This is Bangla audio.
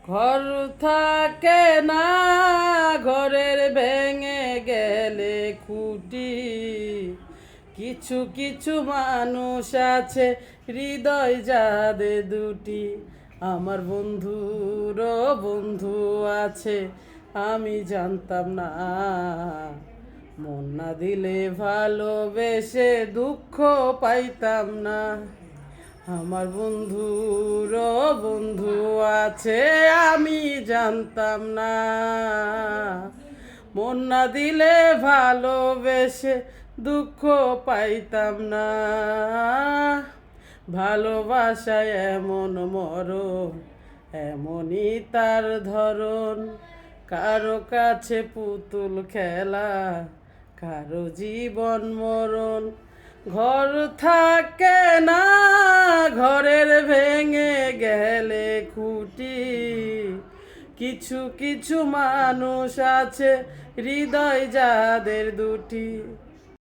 ঘর থাকে না, ঘরের ভেঙে গেলে খুঁটি। কিছু কিছু মানুষ আছে হৃদয় যাদের দুটি। আমার বন্ধুরও বন্ধু আছে, আমি জানতাম না। মন না দিলে ভালোবেসে দুঃখ পাইতাম না। আমার বন্ধুরও বন্ধু আছে, আমি জানতাম না। মন না দিলে ভালোবেসে দুঃখ পাইতাম না। ভালোবাসায় এমন মরণ, এমনই তার ধরন। কারো কাছে পুতুল খেলা, কারো জীবন মরণ। ঘর থাকে না, ঘরের ভেঙে গেলে খুঁটি। কিছু কিছু মানুষ আছে হৃদয় যাদের দুটি।